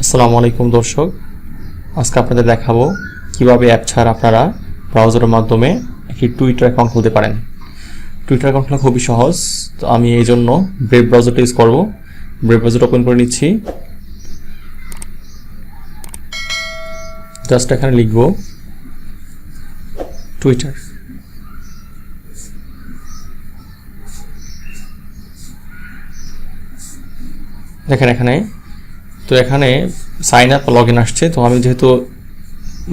আসসালামু আলাইকুম দর্শক, আজকে আপনাদের দেখাবো কিভাবে অ্যাপ ছাড়া আপনারা ব্রাউজারের মাধ্যমে একটি টুইটার অ্যাকাউন্ট খুলতে পারেন। টুইটার অ্যাকাউন্ট খোলা খুবই সহজ। তো আমি এই জন্য ব্রেভ ব্রাউজারটা ইউজ করব। ব্রেভ ব্রাউজার ওপেন করে নিচ্ছি। জাস্ট এখানে লিখব টুইটার। দেখেন এখানে সাইন আপ লগ ইন আসছে। তো আমি যেহেতু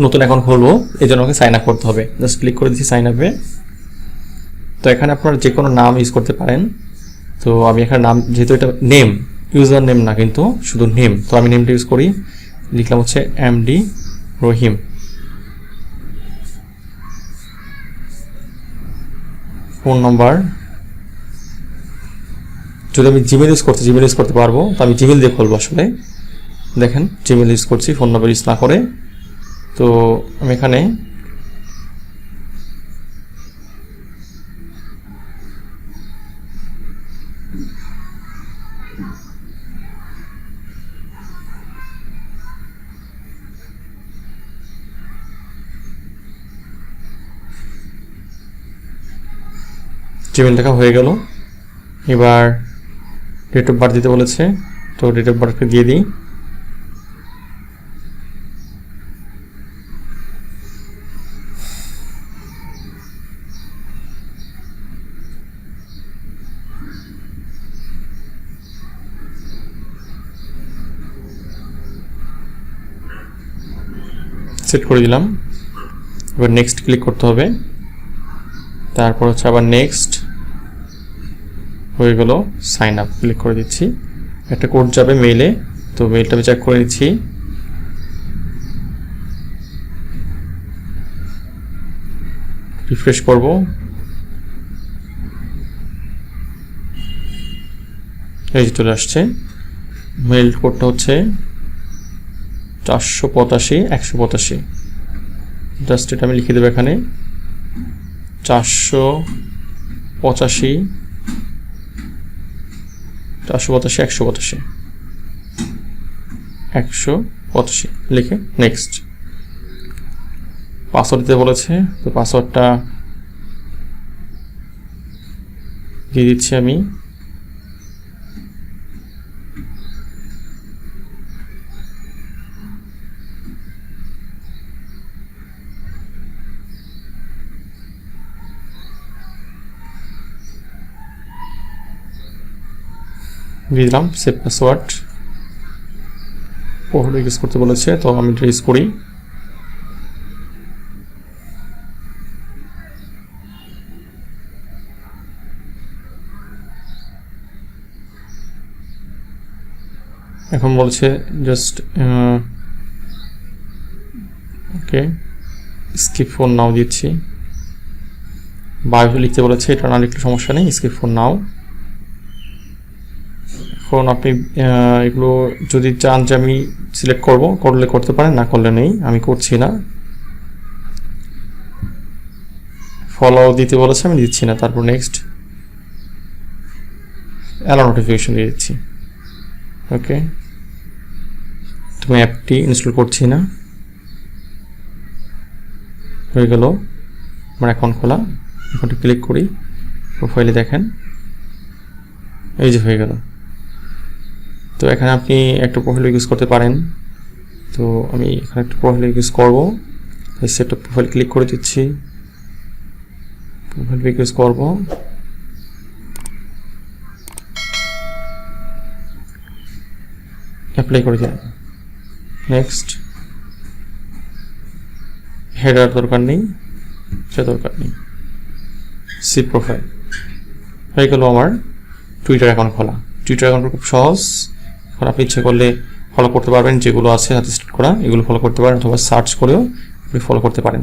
নতুন অ্যাকাউন্ট খুলবো এই জন্য আমাকে সাইন আপ করতে হবে। জাস্ট ক্লিক করে দিচ্ছি সাইন আপে। তো এখানে আপনারা যে কোনো নাম ইউজ করতে পারেন। তো আমি এখানে নাম, যেহেতু এটা নেম, ইউজার নেম না কিন্তু শুধু নেম, তো আমি নেমটা ইউজ করি। লিখলাম হচ্ছে এমডি রহিম। ফোন নাম্বার, যদি আমি জিমেল ইউজ করতে পারবো, তো আমি জিমেল দিয়ে খুলবো। আসলে দেখেন জিমেল ইউজ করছি, ফোন নাম্বার ইউজ না করে। তো আমি এখানে জিমেল লেখা হয়ে গেল। এবার ডেট অফ বার্থ দিতে বলেছে, তো ডেট অফ বার্থকে দিয়ে দিই। সেট করে দিলাম। এবার নেক্সট ক্লিক করতে হবে। তারপর হচ্ছে আবার নেক্সট হয়ে গেল। সাইন আপ ক্লিক করে দিচ্ছি। একটা কোড যাবে মেইলে, তো মেইলটা আমি চেক করে নিচ্ছি। রিফ্রেশ করব। এই যে চলে আসছে। মেইল কোডটা হচ্ছে 485-185। জাস্ট এটা আমি লিখে দেবো এখানে 485-185 লিখে নেক্সট। পাসওয়ার্ড দিতে বলেছে, তো পাসওয়ার্ডটা দিয়ে দিচ্ছি আমি। দিয়ে দিলাম সেভ পাসওয়ার্ড। পাসওয়ার্ড ইউজ করতে বলেছে, তো আমি এটা ইউজ করি। এখন বলছে জাস্ট ওকে, স্কিপ ফোন নাও দিচ্ছি। বায়োতে লিখতে বলেছে, এটা না লিখলে সমস্যা নেই, স্কিপ ফোন নাও। এখন আপনি এগুলো যদি চান যে আমি সিলেক্ট করলে করতে পারেন, না করলে নেই, আমি করছি না। ফলো দিতে বলেছে, আমি দিচ্ছি না। তারপর নেক্সট, অ্যালাউ নোটিফিকেশন দিয়ে দিচ্ছি। ওকে, তুমি অ্যাপটি ইনস্টল করছি না। হয়ে গেল আমার অ্যাকাউন্ট খোলা। অ্যাকাউন্টে ক্লিক করি, প্রোফাইলে দেখেন এই যে হয়ে গেল। তো এখানে আপনি একটা প্রোফাইল ইউজ করতে পারেন। তো আমি এখানে একটা প্রোফাইল ইউজ করবো। সেট আপ প্রোফাইল ক্লিক করে দিচ্ছি। প্রোফাইল ইউজ করবো। অ্যাপ্লাই করে দিলাম। নেক্সট। হেডার দরকার নেই, সে দরকার নেই। সি প্রোফাইল হয়ে গেল আমার টুইটার অ্যাকাউন্ট খোলা। টুইটার অ্যাকাউন্ট খুব সহজ। এখন আপনি ইচ্ছে করলে ফলো করতে পারবেন, যেগুলো আছে সাজেস্ট করা এগুলো ফলো করতে পারেন, অথবা সার্চ করেও আপনি ফলো করতে পারেন।